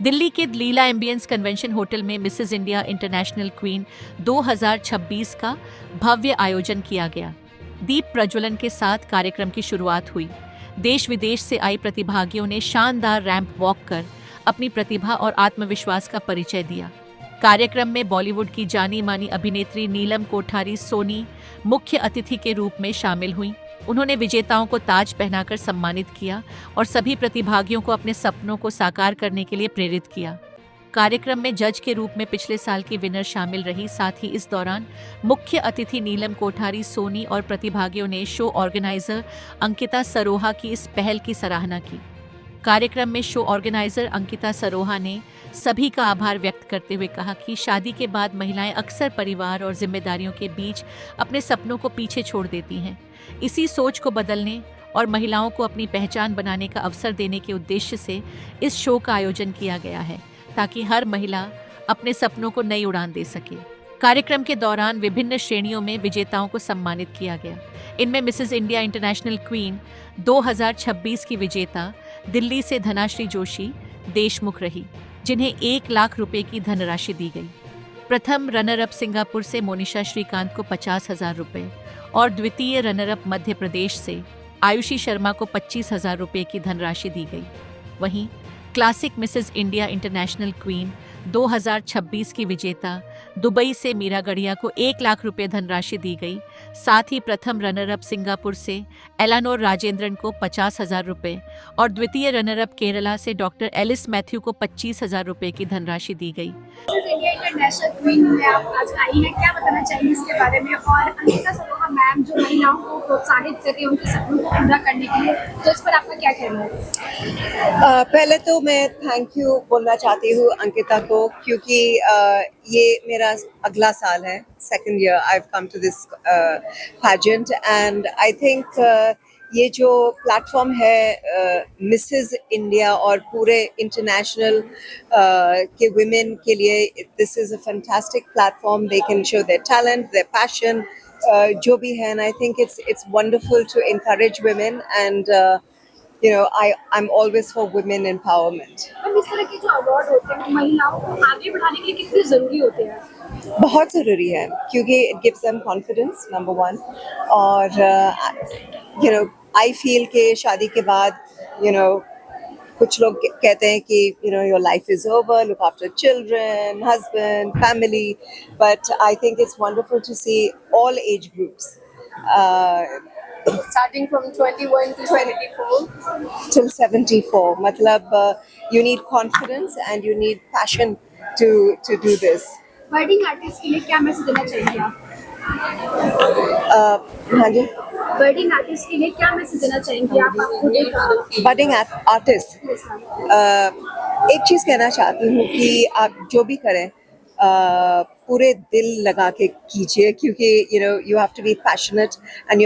दिल्ली के लीला ambience convention hotel में Mrs India International Queen 2026 का भव्य आयोजन किया गया। दीप प्रज्वलन के साथ कार्यक्रम की शुरुआत हुई। देश विदेश से आई प्रतिभागियों ने शानदार रैंप वॉक कर अपनी प्रतिभा और आत्मविश्वास का परिचय दिया। कार्यक्रम में बॉलीवुड की जानी मानी अभिनेत्री नीलम कोठारी सोनी मुख्य अतिथि के रूप में शामिल हुईं। उन्होंने विजेताओं को ताज पहनाकर सम्मानित किया और सभी प्रतिभागियों को अपने सपनों को साकार करने के लिए प्रेरित किया। कार्यक्रम में जज के रूप में पिछले साल की विनर शामिल रही। साथ ही इस दौरान मुख्य अतिथि नीलम कोठारी सोनी और प्रतिभागियों ने शो ऑर्गेनाइजर अंकिता सरोहा की इस पहल की सराहना की। कार्यक्रम में शो ऑर्गेनाइजर अंकिता सरोहा ने सभी का आभार व्यक्त करते हुए कहा कि शादी के बाद महिलाएं अक्सर परिवार और जिम्मेदारियों के बीच अपने सपनों को पीछे छोड़ देती हैं। इसी सोच को बदलने और महिलाओं को अपनी पहचान बनाने का अवसर देने के उद्देश्य से इस शो का आयोजन किया गया है, ताकि हर महिला अपने सपनों को नई उड़ान दे सके। कार्यक्रम के दौरान विभिन्न श्रेणियों में विजेताओं को सम्मानित किया गया। इनमें मिसेस इंडिया इंटरनेशनल क्वीन 2026 की विजेता दिल्ली से धनाश्री जोशी देशमुख रही, जिन्हें 1 लाख रुपए की धनराशि दी गई। प्रथम रनर अप सिंगापुर से मोनिशा श्रीकांत को 50,000 रुपए और द्वितीय रनर अप मध्य प्रदेश से आयुषी शर्मा को 25,000 रुपए की धनराशि दी गई। वहीं classic Mrs India International Queen 2026 की विजेता दुबई से मीरा गढ़िया को 1 लाख रुपए धनराशि दी गई। साथ ही प्रथम रनर अप सिंगापुर से एलानोर राजेंद्रन को 50,000 रुपए और द्वितीय रनर अप केरला से डॉक्टर एलिस मैथ्यू को 25,000 रुपए की धनराशि दी गई। इंडिया इंटरनेशनल क्वीन में आप आज आई हैं, क्या बताना चाहिए इसके बारे में? और अंकिता सरोहा मैम जो महिलाओं को प्रोत्साहित कर रही है उनके सपनों को पूरा करने के लिए, तो इस पर आपका क्या कहना है? पहले तो मैं थैंक यू बोलना चाहती हूँ अंकिता को, क्योंकि ये मेरा अगला साल है, second year I have come to this pageant and I think ये जो प्लेटफॉर्म है मिसेस इंडिया और पूरे इंटरनेशनल के वुमेन के लिए, this is a fantastic platform. They can show their talent, their passion, जो भी है, and I think it's wonderful to encourage women and you know I'm always for women empowerment. हम इस तरह के जो अवार्ड होते हैं महिलाओं को आगे बढ़ाने के लिए कितने जरूरी होते हैं? बहुत ज़रूरी है, क्योंकि it gives them confidence, number one, और you know I feel कि शादी के बाद you know कुछ लोग कहते हैं कि you know your life is over, look after children, husband, family, but I think it's wonderful to see all age groups Starting from 21 to 74 till 74. मतलब you need confidence and you need passion to do this. Birding artist के लिए क्या message देना चाहेंगे आप? हाँ जी, बर्डिंग artist के लिए क्या मैसेज देना चाहेंगे आप? आपको एक बडिंग आर्टिस्ट, एक चीज़ कहना चाहती हूँ कि आप जो भी करें पूरे दिल लगा के कीजिए, क्योंकि you know you have to be passionate and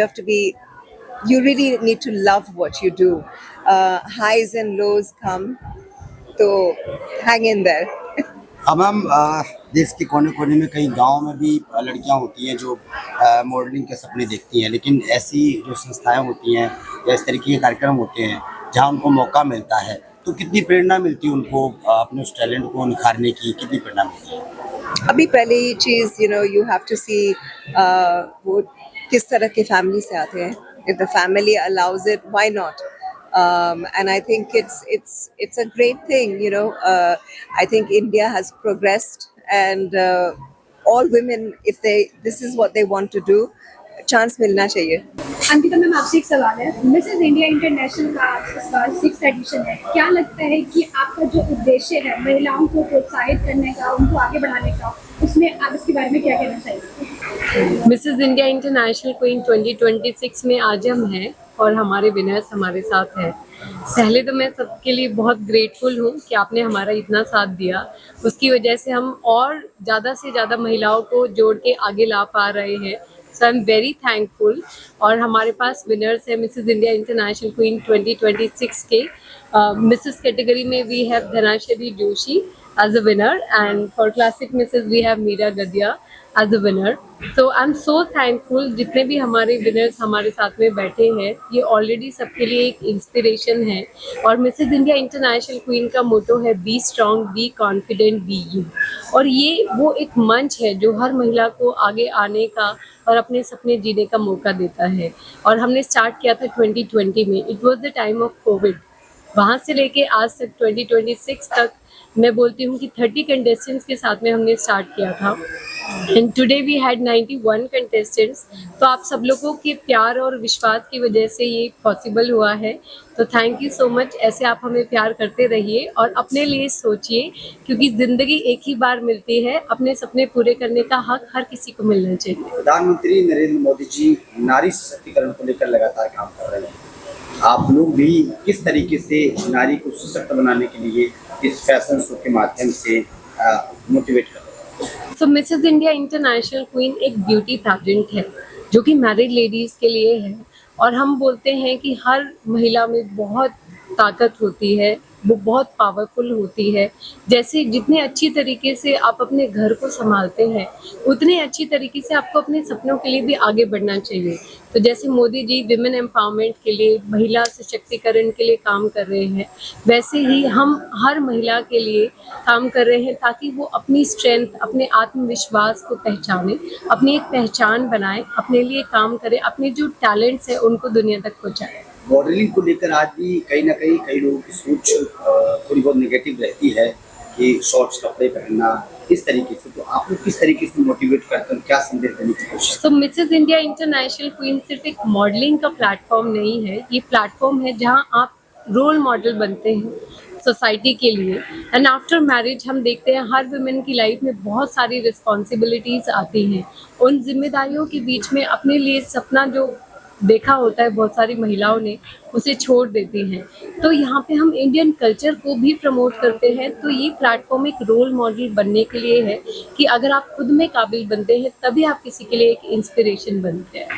you really need to love what you do. Highs and lows come, तो hang in there. अब हम देश के कोने कोने में कई गांव में भी लड़कियां होती हैं जो मॉडलिंग के सपने देखती हैं, लेकिन ऐसी जो संस्थाएं होती हैं या इस तरीके के कार्यक्रम होते हैं जहां उनको मौका मिलता है, तो कितनी प्रेरणा मिलती है उनको अपने उस टैलेंट को निखारने की, कितनी प्रेरणा मिलती है? अभी पहली चीज़ you know you have to see वो किस तरह के फैमिली से आते हैं. If the family allows it, why not? And I think it's a great thing, you know. I think India has progressed, and all women, if this is what they want to do, chance मिलना चाहिए. Ankita ma'am, आपसे एक सवाल है। Mrs India international का इस बार 6th addition है। क्या लगता है कि आपका जो उद्देश्य है महिलाओं को प्रोत्साहित करने का, उनको आगे बढ़ाने का, उसमें आप इसके बारे में क्या कहना चाहिए? मिसेस इंडिया इंटरनेशनल क्वीन 2026 में आज हम हैं और हमारे विनर्स हमारे साथ हैं। पहले तो मैं सबके लिए बहुत ग्रेटफुल हूँ कि आपने हमारा इतना साथ दिया। उसकी वजह से हम और ज़्यादा से ज़्यादा महिलाओं को जोड़ के आगे ला पा रहे हैं। So I am very thankful. और हमारे पास विनर्स है मिसेस इंडिया इंटरनेशनल क्वीन 2026 के मिसेस कैटेगरी में we have Dhanashree Joshi as a winner, and for classic misses we have Meera Gadia as a winner. So I'm so thankful जितने भी हमारे winners हमारे साथ में बैठे हैं, ये already सबके लिए एक inspiration है। और मिसेज इंडिया इंटरनेशनल क्वीन का मोटो है be strong, be confident, be you. और ये वो एक मंच है जो हर महिला को आगे आने का और अपने सपने जीने का मौका देता है। और हमने स्टार्ट किया था 2020 में, it was the time of Covid. वहाँ से लेके आज तक 2026 तक मैं बोलती हूँ कि 30 कंटेस्टेंट्स के साथ में हमने स्टार्ट किया था and today we had 91 contestants. तो आप सब लोगों के प्यार और विश्वास की वजह से ये पॉसिबल हुआ है। तो थैंक यू सो मच। ऐसे आप हमें प्यार करते रहिए और अपने लिए सोचिए, क्योंकि ज़िंदगी एक ही बार मिलती है। अपने सपने पूरे करने का हक हर किसी को मिलना चाहिए। प्रधानमंत्री नरेंद्र मोदी जी नारी सशक्तिकरण को लेकर लगातार काम कर रहे हैं। आप लोग भी किस तरीके से नारी को सशक्त बनाने के लिए इस फैशन शो के माध्यम से मोटिवेट कर रहे हैं? सो मिसेज इंडिया इंटरनेशनल क्वीन एक ब्यूटी पैजेंट है जो कि मैरिड लेडीज़ के लिए है। और हम बोलते हैं कि हर महिला में बहुत ताकत होती है, वो बहुत पावरफुल होती है। जैसे जितने अच्छी तरीके से आप अपने घर को संभालते हैं, उतने अच्छी तरीके से आपको अपने सपनों के लिए भी आगे बढ़ना चाहिए। तो जैसे मोदी जी विमेन एम्पावरमेंट के लिए, महिला सशक्तिकरण के लिए काम कर रहे हैं, वैसे ही हम हर महिला के लिए काम कर रहे हैं ताकि वो अपनी स्ट्रेंथ, अपने आत्मविश्वास को पहचाने, अपनी एक पहचान बनाए, अपने लिए काम करे, अपने जो टैलेंट्स हैं उनको दुनिया तक पहुँचाए। मॉडलिंग को लेकर आज भी कहीं ना कहीं कई लोगों की सोच थोड़ी बहुत नेगेटिव रहती है कि शॉर्ट्स कपड़े पहनना इस तरीके से। तो आप लोग किस तरीके से मोटिवेट करते हैं, क्या संदेश देने की कोशिश? तो मिसेज इंडिया इंटरनेशनल क्वीन सिर्फ एक मॉडलिंग का प्लेटफॉर्म नहीं है, ये प्लेटफॉर्म है जहां आप रोल मॉडल बनते हैं सोसाइटी के लिए। एंड आफ्टर मैरिज हम देखते हैं हर वुमेन की लाइफ में बहुत सारी रिस्पॉन्सिबिलिटीज़ आती हैं। उन जिम्मेदारियों के बीच में अपने लिए सपना जो देखा होता है बहुत सारी महिलाओं ने, उसे छोड़ देती हैं। तो यहाँ पे हम इंडियन कल्चर को भी प्रमोट करते हैं। तो ये प्लेटफॉर्म एक रोल मॉडल बनने के लिए है कि अगर आप खुद में काबिल बनते हैं तभी आप किसी के लिए एक इंस्पिरेशन बनते हैं।